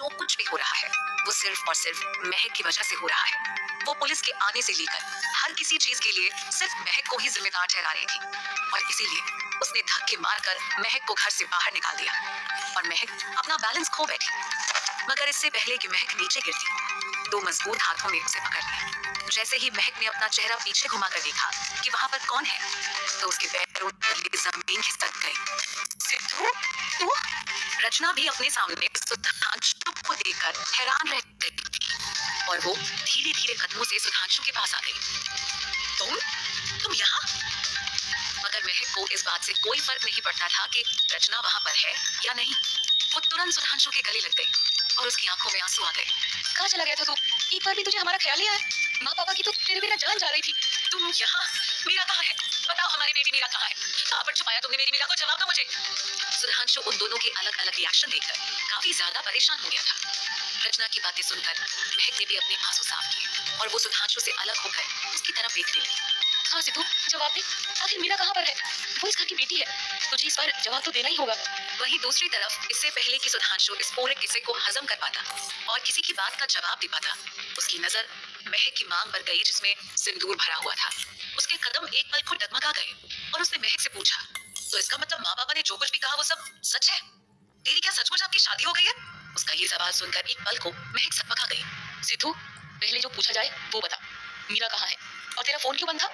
जो कुछ भी हो रहा है वो सिर्फ और सिर्फ महक की वजह से हो रहा है। वो पुलिस के आने से लेकर हर किसी चीज के लिए सिर्फ महक को ही जिम्मेदार ठहरा रही थी और इसीलिए उसने धक्के मारकर महक को घर से बाहर निकाल दिया और महक अपना बैलेंस खो बैठी। मगर इससे पहले कि महक नीचे गिरती, दो मजबूत हाथों ने उसे पकड़ लिया। जैसे ही महक ने अपना चेहरा पीछे घुमाकर देखा कि वहां पर कौन है, तो उसके पैरों तले जमीन खिसक गई। सिद्धू, तू? रचना भी अपने सामने सुधांशु को देखकर हैरान रह गई और वो धीरे धीरे कदमों से सुधांशु के पास आ गई। तुम यहाँ? मगर महक को इस बात से कोई फर्क नहीं पड़ता था कि रचना वहाँ पर है या नहीं। वो तुरंत सुधांशु के गले लग गई और उसकी आंखों में आंसू आ गए। कहाँ चला गया था तू? एक बार भी तुझे हमारा ख्याल नहीं आया? माँ पापा की तो तेरे बिना जान जा रही थी। तुम यहाँ? मीरा कहाँ है? बताओ, हमारी बेटी मीरा कहाँ है? कहाँ पर छुपाया तुमने मेरी मीरा को? जवाब दो मुझे। सुधांशु उन दोनों के अलग अलग रिएक्शन देखकर काफी ज्यादा परेशान हो गया था। रचना की बातें सुनकर महक ने भी अपने आंसू साफ किए और वो सुधांशु से अलग होकर उसकी तरफ देखने लगी। हाँ सिद्धू, जवाब दे, आखिर मीरा कहाँ पर है? वो इस घर की बेटी है, तुझे इस बार जवाब तो देना ही होगा। वहीं दूसरी तरफ इससे पहले कि सुधांशु इस पूरे किस्से को हजम कर पाता और किसी की बात का जवाब दे पाता, उसकी नजर महक की मांग पर गई जिसमें सिंदूर भरा हुआ था। उसके कदम एक पल को डगमगा गए और उसने महक से पूछा, तो इसका मतलब माँ पापा ने जो कुछ भी कहा वो सब सच है? तेरी क्या सचमुच आपकी शादी हो गई है? उसका ये सवाल सुनकर एक पल को महक सकपका गई। सिद्धू, पहले जो पूछा जाए वो बता, मीरा कहाँ है और तेरा फोन क्यों बंद था?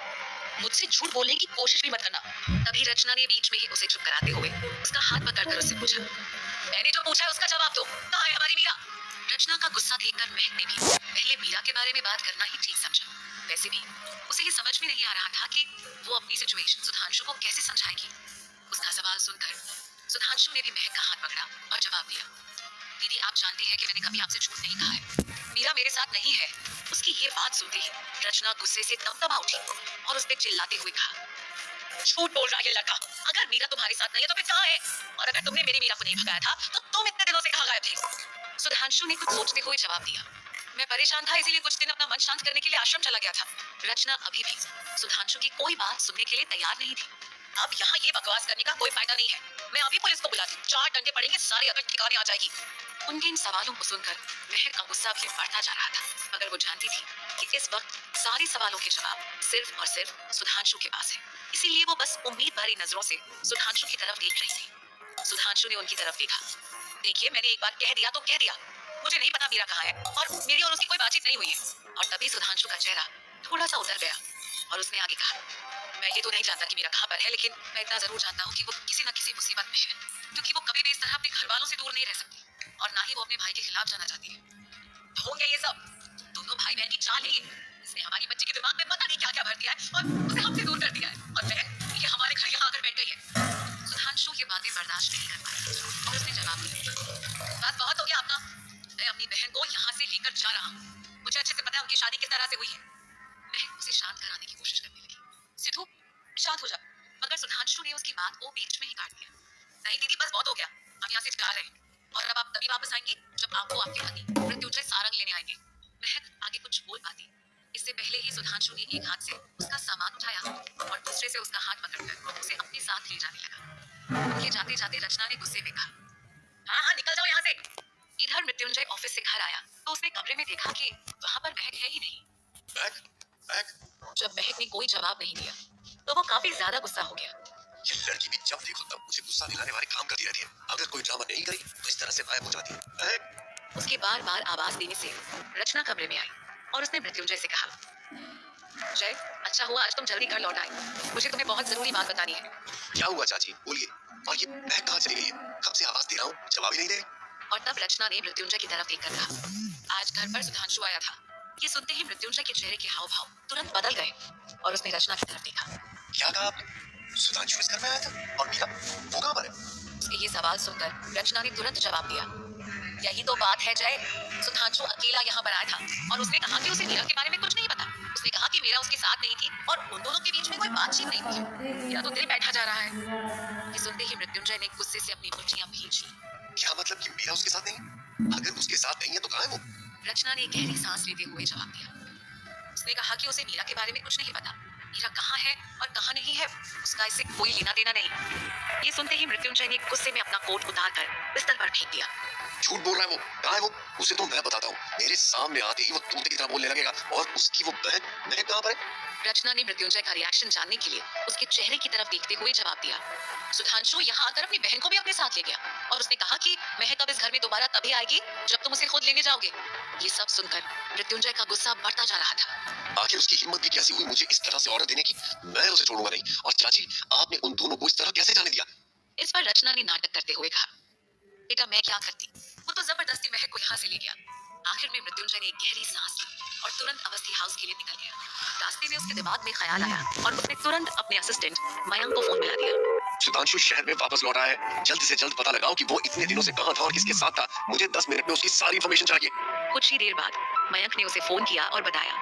मुझसे झूठ बोलने की कोशिश भी मत करना। तभी रचना ने बीच में ही उसे चुप कराते हुए उसका हाथ पकड़कर उससे पूछा, मैंने जो पूछा है उसका जवाब दो, कहाँ है हमारी मीरा? रचना का गुस्सा देखकर महक ने भी पहले मीरा के बारे में बात करना ही ठीक समझा। वैसे भी उसे ये समझ में नहीं आ रहा था कि वो अपनी सिचुएशन सुधांशु को कैसे समझाएगी। उसका सवाल सुनकर सुधांशु ने भी महक का हाथ पकड़ा और जवाब दिया, दीदी आप जानती हैं कि मैंने कभी आपसे झूठ नहीं कहा है, मीरा मेरे साथ नहीं है। उसकी ये बात सुनते ही रचना गुस्से से तब उठी और उस पर चिल्लाते हुए कहा, झूठ बोल रहा है ये लड़का, अगर मीरा तुम्हारे साथ नहीं है तो फिर कहाँ है? और अगर तुमने मेरी मीरा को नहीं भगाया था तो तुम इतने दिनों से कहाँ गायब थे? सुधांशु ने कुछ सोचते हुए जवाब दिया, मैं परेशान था इसीलिए कुछ दिन अपना मन शांत करने के लिए आश्रम चला गया था। रचना अभी भी सुधांशु की कोई बात सुनने के लिए तैयार नहीं थी। अब यहाँ ये बकवास करने का कोई फायदा नहीं है, मैं अभी पुलिस को बुलाती हूँ, 4 डंडे पड़ेंगे, सारी अकड़ ठिकाने आ जाएगी। उनके इन सवालों को सुनकर महक का गुस्सा भी बढ़ता जा रहा था, मगर वो जानती थी कि इस वक्त सारे सवालों के जवाब सिर्फ और सिर्फ सुधांशु के पास है। इसीलिए वो बस उम्मीद भरी नजरों से सुधांशु की तरफ देख रही थी। सुधांशु ने उनकी तरफ देखा, देखिए मैंने एक बार कह दिया तो कह दिया, मुझे नहीं पता मीरा कहाँ है और मेरी और उसकी कोई बातचीत नहीं हुई है। और तभी सुधांशु का चेहरा थोड़ा सा उतर गया और उसने आगे कहा, मैं ये तो नहीं जानता कि मीरा कहाँ पर है, लेकिन मैं इतना जरूर जानता हूँ कि वो किसी न किसी मुसीबत में है, क्योंकि वो कभी भी इस तरह अपने घर वालों से दूर नहीं रह सकती और ना ही वो अपने भाई के खिलाफ जाना चाहती है। हो गया ये सब, दोनों भाई बहन की चाल है। इसने हमारी बच्ची के दिमाग में पता नहीं क्या क्या भर दिया है और उसे हमसे दूर कर दिया है और ये हमारे घर यहाँ आकर बैठ गई है। सुधांशु ये बातें बर्दाश्त नहीं कर पाया और उसने जवाब दिया, बात बहुत हो गया आपका, मैं अपनी बहन को यहाँ से लेकर जा रहा हूँ, मुझे अच्छे से पता है उनकी शादी किस तरह से हुई है। महक उसे शांत कराने की कोशिश करने लगी, सिद्धू शांत हो जा, मगर सुधांशु ने उसकी बात को बीच में ही काट दिया। नहीं दीदी बस बहुत हो गया, हम यहाँ से जा रहे हैं और अब आप तभी वापस आएंगे जब आपको आपके पति मृत्युंजय सारंग लेने आएंगे। महक आगे कुछ बोल पाती, इससे पहले ही सुधांशु ने एक हाथ से उसका सामान उठाया और दूसरे से उसका हाथ पकड़कर उसे अपने साथ ले जाने लगा। उनके जाते जाते रचना ने गुस्से में कहा, हाँ हाँ निकल जाओ यहाँ से। इधर मृत्युंजय ऑफिस से घर आया तो उसने कमरे में देखा कि वहाँ पर महक है ही नहीं। जब महक ने कोई जवाब नहीं दिया तो वो काफी ज्यादा गुस्सा हो गया। ये लड़की भी जब देखो तब मुझे गुस्सा दिलाने वाले काम करती रहती है, अगर कोई ड्रामा नहीं करी तो इस तरह से गायब हो जाती है। उसके बार बार आवाज देने से रचना कमरे में आई और उसने मृत्युंजय से कहा, जय अच्छा हुआ आज तुम जल्दी घर लौट आए, मुझे तुम्हें बहुत जरूरी बात बतानी है। क्या हुआ चाची बोलिए, और ये महक कहाँ चली गई है? कब से आवाज दे रहा हूँ जवाब ही नहीं दे। और तब रचना ने मृत्युंजय की तरफ देखकर कहा, आज घर पर सुधांशु आया था। ये सुनते ही मृत्युंजय के चेहरे के हाव भाव तुरंत बदल गए और उसने रचना की तरफ देखा। क्या कहा आपने? सुधांशु इस घर में आया था और मीरा वो कहाँ पर है? उसके ये सवाल सुनकर रचना ने तुरंत जवाब दिया, यही तो बात है जय, सुधांशु अकेला यहाँ पर आया था और उसने कहा कि उसे मीरा के बारे में कुछ नहीं पता। उसने कहा कि मीरा उसके साथ नहीं थी और उन दोनों के बीच में कोई बातचीत नहीं हुई। मेरा तो दिल बैठा जा रहा है। ये सुनते ही मृत्युंजय ने गुस्से से अपनी मुट्ठियां भींच ली। क्या मतलब कि मीरा उसके साथ नहीं? अगर उसके साथ नहीं है तो कहाँ है वो? रचना ने गहरी सांस लेते हुए जवाब दिया, उसने कहा कि उसे मीरा के बारे में कुछ नहीं पता, मीरा कहाँ है और कहाँ नहीं है उसका इससे कोई लेना देना नहीं। ये सुनते ही मृत्युंजय ने गुस्से में अपना कोट उतार कर बिस्तर पर फेंक दिया झूठ बोल रहा है वो। कहाँ है वो? उसे तो मैं बताता हूँ। मेरे सामने आते ही वो तूते की तरह बोलने लगेगा। और उसकी वो बहन महक कहाँ पर है? रचना ने मृत्युंजय का रिएक्शन जानने के लिए उसके चेहरे की तरफ देखते हुए जवाब दिया। सुधांशु यहाँ आकर अपनी बहन को भी अपने साथ ले गया और उसने कहा कि महक अब इस घर में दोबारा तभी आएगी जब तुम उसे खुद लेने जाओगे। ये सब सुनकर मृत्युंजय का गुस्सा बढ़ता जा रहा था। आखिर उसकी हिम्मत भी कैसी हुई मुझे इस तरह से ऑर्डर देने की? मैं उसे छोड़ूंगा नहीं। और चाची, आपने उन दोनों को इस तरह कैसे जाने दिया? इस पर रचना ने नाटक करते हुए कहा, बेटा मैं क्या करती, वो तो जबरदस्ती महक को यहाँ से ले गया। आखिर में मृत्युंजय ने एक गहरी सांस ली और तुरंत अवस्थी हाउस के लिए निकल गया। रास्ते में उसके दिमाग में ख्याल आया और उसने तुरंत अपने असिस्टेंट मयंक को फोन मिला दिया। सुधांशु शहर में वापस लौटा है। जल्द से जल्द पता लगाओ कि वो इतने दिनों से कहाँ था और किसके साथ था। मुझे 10 मिनट में उसकी सारी इन्फॉर्मेशन चाहिए। कुछ ही देर बाद मयंक ने उसे फोन किया और बताया,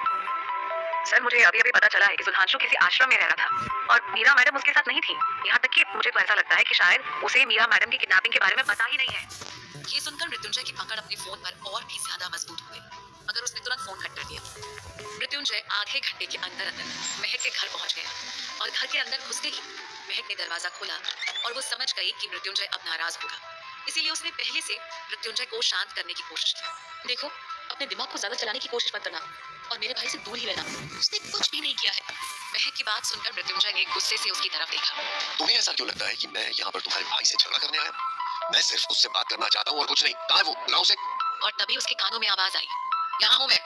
सर मुझे अभी अभी पता चला है कि सुधांशु किसी आश्रम में रह रहा था और मीरा मैडम उसके साथ नहीं थी। यहाँ तक कि मुझे तो ऐसा लगता है कि शायद उसे मीरा मैडम की किडनैपिंग के बारे में पता ही नहीं है। ये सुनकर मृत्युंजय की पकड़ अपने फोन पर और भी ज्यादा मजबूत हो गई, मगर उसने तुरंत फोन कट कर दिया। मृत्युंजय आधे घंटे के अंदर अंदर महक के घर पहुंच गया और घर के अंदर घुसते ही महक ने दरवाजा खोला और वो समझ गई कि मृत्युंजय अब नाराज होगा, इसीलिए उसने पहले से मृत्युंजय को शांत करने की कोशिश की। देखो, अपने दिमाग को ज्यादा चलाने की कोशिश मत करना और मेरे भाई से दूर ही रहना। उसने कुछ भी नहीं किया है। महक की बात सुनकर मृत्युंजय ने गुस्से से उसकी तरफ देखा। तुम्हें ऐसा क्यों लगता है कि मैं यहाँ पर तुम्हारे भाई से झगड़ा करने आया? मैं सिर्फ उससे बात करना चाहता हूँ और कुछ नहीं। कहाँ है वो? बुलाओ उसे। और तभी उसके कानों में आवाज आई, यहाँ हूँ मैं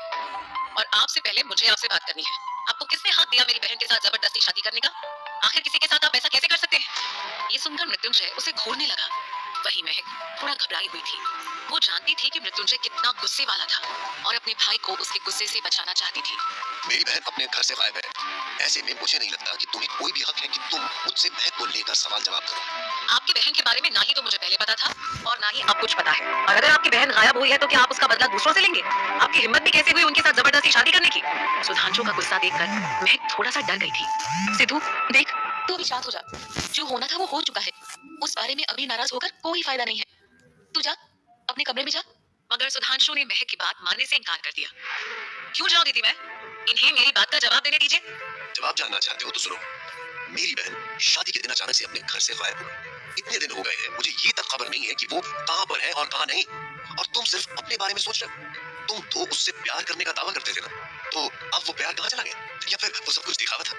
और आपसे पहले मुझे आपसे बात करनी है। आपको किसने हाथ दिया मेरी बहन के साथ जबरदस्ती शादी करने का? आखिर किसी के साथ आप ऐसा कैसे कर सकते हैं? ये सुनकर मृत्युंजय उसे घूरने लगा। वही महक थोड़ा घबराई हुई थी। वो जानती थी कि मृत्युंजय कितना गुस्से वाला था और अपने भाई को उसके गुस्से से बचाना चाहती थी। मेरी बहन अपने घर से गायब है। ऐसे में मुझे नहीं लगता कि तुम्हें कोई भी हक है कि तुम मुझसे महक को लेकर सवाल जवाब करो। आपकी बहन के बारे में ना ही तो मुझे पहले पता था और ना ही अब कुछ पता है। और अगर आपकी बहन गायब हुई है तो क्या आप उसका बदला दूसरों से लेंगे? आपकी हिम्मत भी कैसे हुई उनके साथ जबरदस्ती शादी करने की? सुधांशु का गुस्सा देखकर महक थोड़ा सा डर गई थी। सिद्धू देख, तू अभी शांत हो जा। जो होना था वो हो चुका है। उस बारे में अभी नाराज होकर कोई फायदा नहीं है। तू जा, अपने कमरे में जा। मगर सुधांशु ने महक की बात मानने से इनकार कर दिया। क्यों जाओ दीदी मैं? इन्हें मेरी बात का जवाब देने दीजिए। जवाब जानना चाहते हो तो सुनो। मेरी बहन शादी के दिन अचानक से अपने घर से गायब हो गई। इतने दिन हो गए हैं, मुझे ये तक खबर नहीं है कि वो कहाँ पर है और कहाँ नहीं। और तुम सिर्फ अपने बारे में सोच रहे हो। तुम तो उससे प्यार करने का दावा करते थे ना, तो अब वो प्यार कहाँ चला गया? या फिर वो सब कुछ दिखावा था?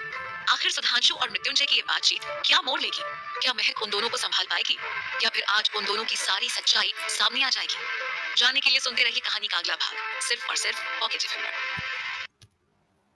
आखिर सुधांशु और मृत्युंजय की ये बातचीत क्या मोड़ लेगी? क्या महक उन दोनों को संभाल पाएगी या फिर आज उन दोनों की सारी सच्चाई सामने आ जाएगी? जानने के लिए सुनते रहिए कहानी का अगला भाग, सिर्फ और सिर्फ पॉकेट एफएम पर।